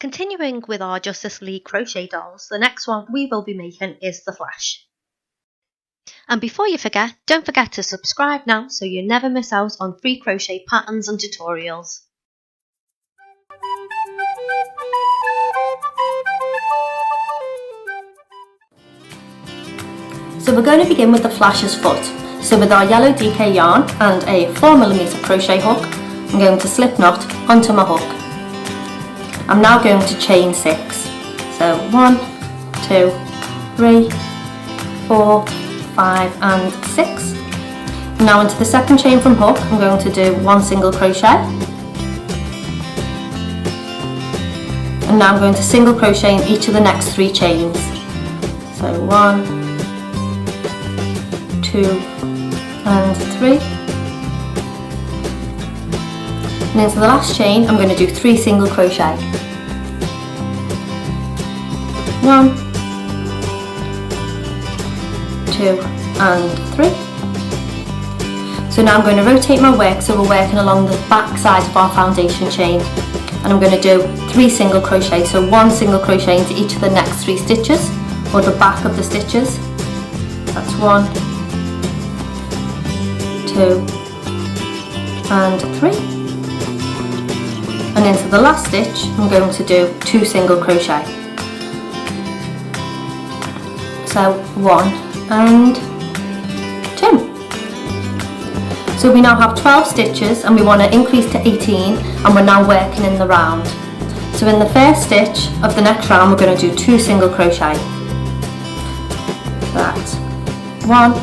Continuing with our Justice League crochet dolls, the next one we will be making is the Flash. And before you forget, don't forget to subscribe now so you never miss out on free crochet patterns and tutorials. So we're going to begin with the Flash's foot. So with our yellow DK yarn and a 4mm crochet hook, I'm going to slip knot onto my hook. I'm now going to chain 6. So 1, 2, 3, 4, 5 and 6. Now into the second chain from hook, I'm going to do 1 single crochet. And now I'm going to single crochet in each of the next 3 chains. So 1, 2 and 3. And into the last chain I'm going to do 3 single crochet. 1, 2 and 3. So now I'm going to rotate my work so we're working along the back side of our foundation chain, and I'm going to do 3 single crochet, so 1 single crochet into each of the next 3 stitches or the back of the stitches. That's 1, 2 and 3. And into the last stitch I'm going to do 2 single crochet. So 1 and 2. So we now have 12 stitches and we want to increase to 18, and we're now working in the round. So in the first stitch of the next round we're going to do 2 single crochet. So that's 1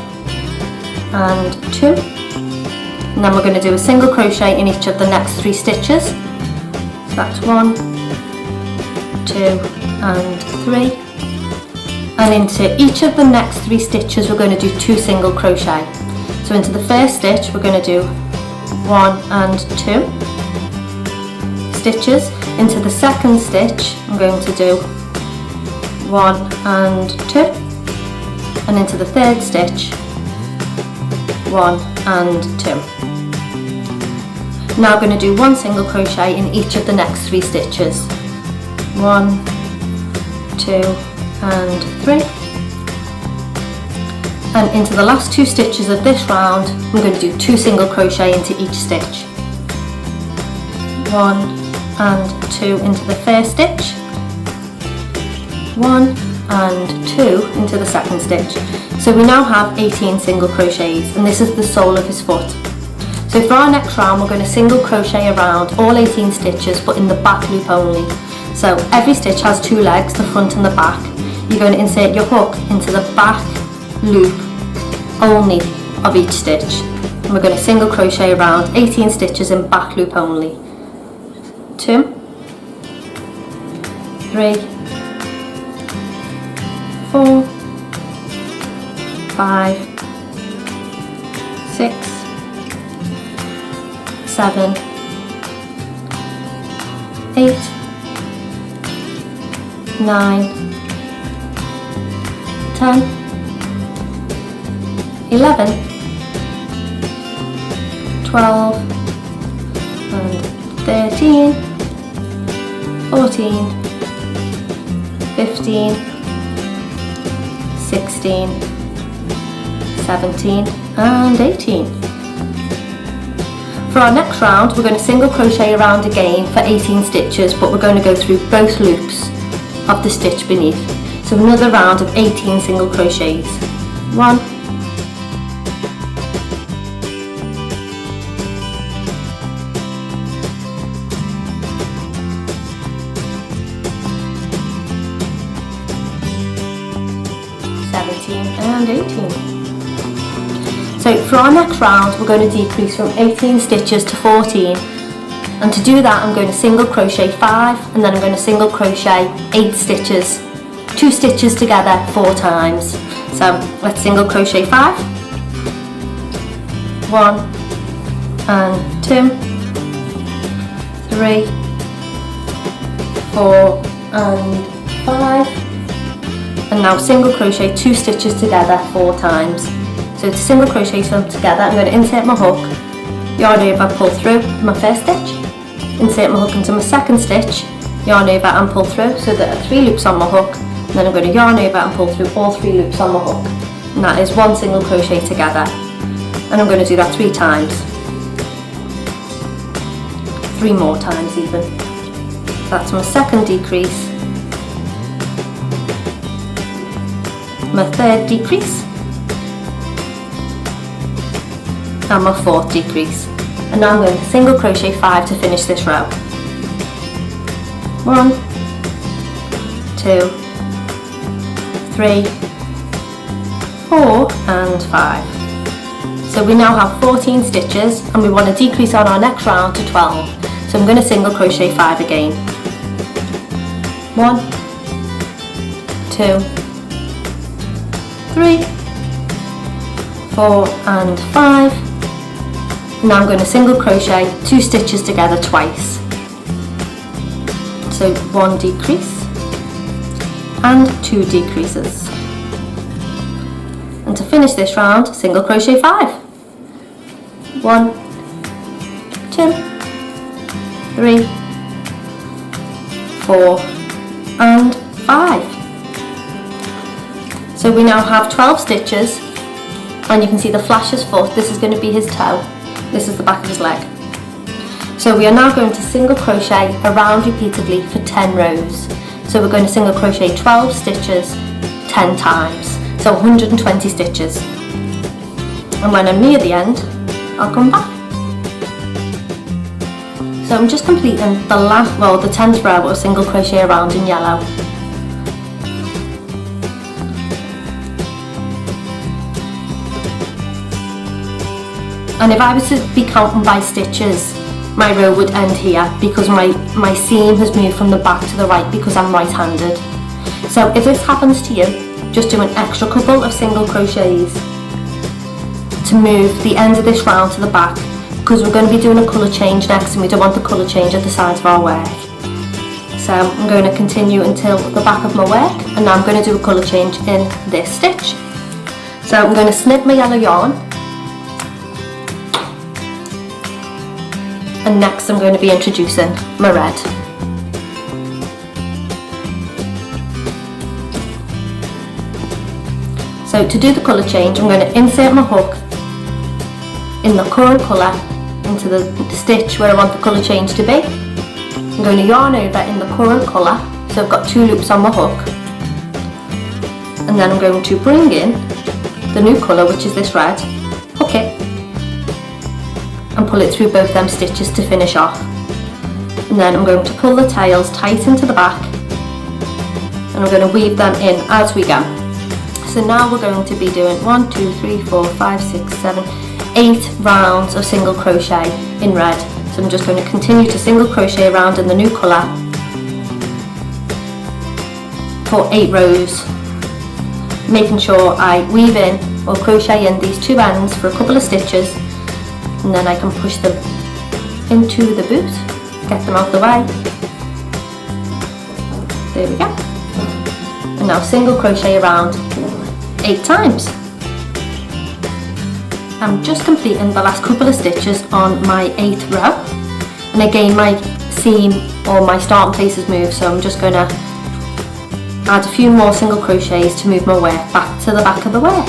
and 2. And then we're going to do a single crochet in each of the next 3 stitches. So that's 1, 2 and 3. And into each of the next 3 stitches we're going to do 2 single crochet. So into the first stitch we're going to do 1 and 2 stitches. Into the second stitch I'm going to do 1 and 2. And into the third stitch 1 and 2. Now I'm going to do 1 single crochet in each of the next 3 stitches. 1, 2 and 3. And into the last 2 stitches of this round I'm going to do 2 single crochet into each stitch. 1 and 2 into the first stitch. 1 and 2 into the second stitch. So we now have 18 single crochets, and this is the sole of his foot. So for our next round we're going to single crochet around all 18 stitches, but in the back loop only. So every stitch has 2 legs, the front and the back. You're going to insert your hook into the back loop only of each stitch. And we're going to single crochet around 18 stitches in back loop only. 2, 3, 4, 5, 6, 7, 8, 9, 10, 11, 12, and 13, 14, 15, 16, 17 and 18. For our next round we're going to single crochet around again for 18 stitches, but we're going to go through both loops of the stitch beneath. So another round of 18 single crochets. 1, 17 and 18. So for our next round we're going to decrease from 18 stitches to 14, and to do that I'm going to single crochet 5, and then I'm going to single crochet 8 stitches, 2 stitches together 4 times. So let's single crochet 5, 1 and 2, 3, 4 and 5, and now single crochet 2 stitches together 4 times. So to single crochet them together I'm going to insert my hook, yarn over, pull through my first stitch, insert my hook into my second stitch, yarn over and pull through, so there are 3 loops on my hook, and then I'm going to yarn over and pull through all 3 loops on my hook, and that is 1 single crochet together, and I'm going to do that 3 times, 3 more times even. That's my second decrease, my third decrease, and my fourth decrease. And now I'm going to single crochet 5 to finish this row. 1, 2, 3, 4 and 5. So we now have 14 stitches and we want to decrease on our next round to 12. So I'm going to single crochet 5 again. 1, 2, 3, 4 and 5. Now I'm going to single crochet 2 stitches together twice. So 1 decrease and 2 decreases. And to finish this round, single crochet 5. 1, 2, 3, 4 and 5. So we now have 12 stitches, and you can see the flash's foot. This is going to be his toe. This is the back of his leg. So we are now going to single crochet around repeatedly for 10 rows. So we're going to single crochet 12 stitches 10 times, so 120 stitches. And when I'm near the end, I'll come back. So I'm just completing the last, well, the 10th row of single crochet around in yellow. And if I was to be counting by stitches, my row would end here because my seam has moved from the back to the right because I'm right-handed. So if this happens to you, just do an extra couple of single crochets to move the end of this round to the back, because we're going to be doing a colour change next and we don't want the colour change at the sides of our work. So I'm going to continue until the back of my work, and now I'm going to do a colour change in this stitch. So I'm going to snip my yellow yarn, and next I'm going to be introducing my red. So to do the colour change, I'm going to insert my hook in the current colour into the stitch where I want the colour change to be. I'm going to yarn over in the current colour, so I've got 2 loops on my hook, and then I'm going to bring in the new colour, which is this red, hook it, and pull it through both them stitches to finish off. And then I'm going to pull the tails tight into the back, and I'm going to weave them in as we go. So now we're going to be doing 1, 2, 3, 4, 5, 6, 7, 8 rounds of single crochet in red. So I'm just going to continue to single crochet around in the new colour for 8 rows, making sure I weave in or crochet in these 2 ends for a couple of stitches, and then I can push them into the boot, get them out the way. There we go. And now single crochet around 8 times. I'm just completing the last couple of stitches on my 8th row, and again my seam or my starting place has moved, so I'm just going to add a few more single crochets to move my work back to the back of the work.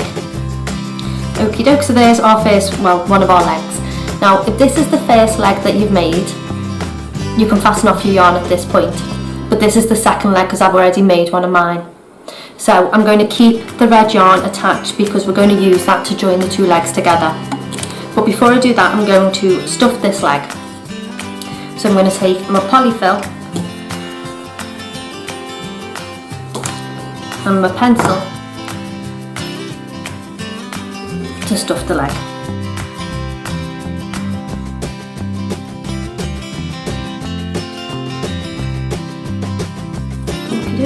Okie doke, so there's our first, well, one of our legs. Now if this is the first leg that you've made, you can fasten off your yarn at this point, but this is the second leg because I've already made one of mine. So I'm going to keep the red yarn attached because we're going to use that to join the 2 legs together. But before I do that, I'm going to stuff this leg. So I'm going to take my polyfill and my pencil to stuff the leg.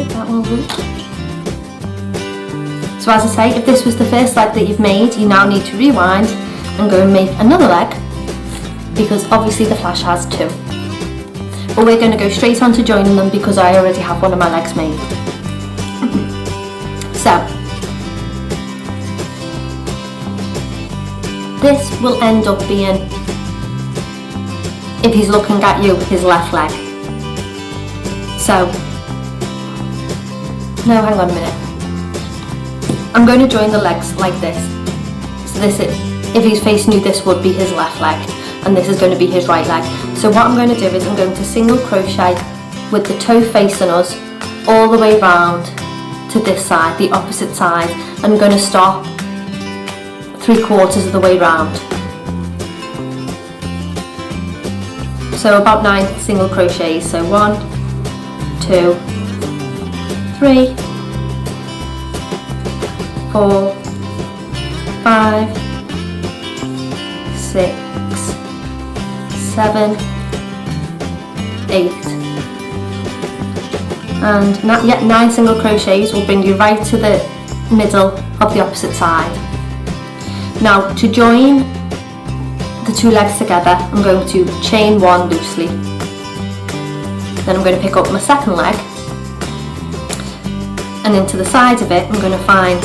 That will work. So as I say, if this was the first leg that you've made, you now need to rewind and go and make another leg, because obviously the flash has 2. But we're going to go straight on to joining them because I already have one of my legs made. So this will end up being, if he's looking at you, his left leg. So, no, hang on a minute. I'm going to join the legs like this. So this is, if he's facing you, this would be his left leg, and this is going to be his right leg. So what I'm going to do is I'm going to single crochet with the toe facing us all the way round to this side, the opposite side, and I'm going to stop 3/4 of the way round. So about 9 single crochets. So 1, 2, 3, 4, 5, 6, 7, 8, and yet 9 single crochets will bring you right to the middle of the opposite side. Now, to join the 2 legs together, I'm going to chain 1 loosely. Then I'm going to pick up my second leg, and into the side of it I'm going to find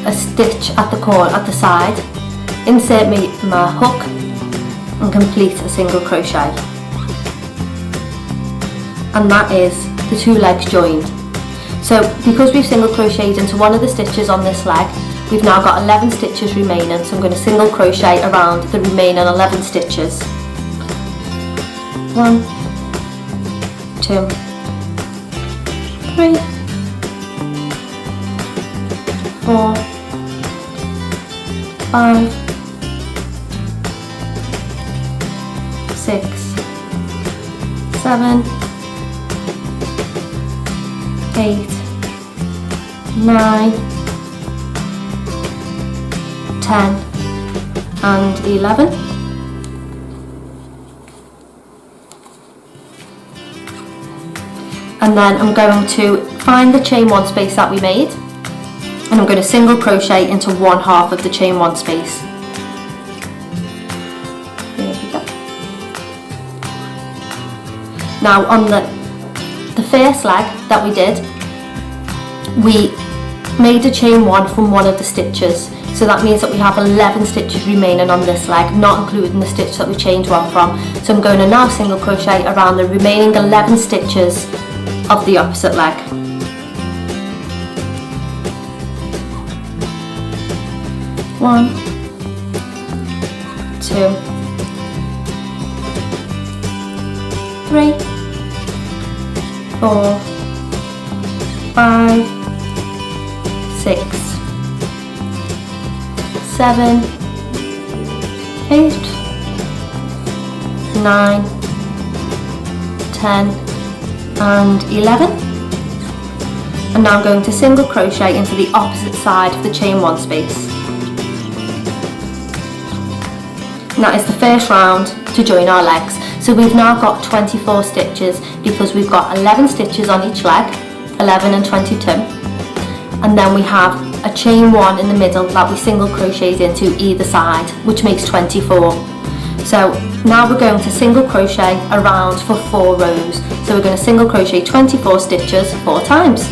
a stitch at the corner, at the side, insert my hook and complete a single crochet. And that is the 2 legs joined. So because we've single crocheted into one of the stitches on this leg, we've now got 11 stitches remaining, so I'm going to single crochet around the remaining 11 stitches. 1, 2, 3, 4, 5, 6, 7, 8, 9, 10 and 11. And then I'm going to find the chain 1 space that we made, and I'm going to single crochet into 1/2 of the chain 1 space. There we go. Now on the first leg that we did, we made a chain 1 from one of the stitches. So that means that we have 11 stitches remaining on this leg, not including the stitch that we chained 1 from. So I'm going to now single crochet around the remaining 11 stitches of the opposite leg. One, 2, 3, 4, 5, 6, 7, 8, 9, 10 and 11. And now I'm going to single crochet into the opposite side of the chain 1 space. And that is the first round to join our legs. So we've now got 24 stitches because we've got 11 stitches on each leg, 11 and 22. And then we have a chain 1 in the middle that we single crocheted into either side, which makes 24. So now we're going to single crochet around for 4 rows. So we're going to single crochet 24 stitches 4 times.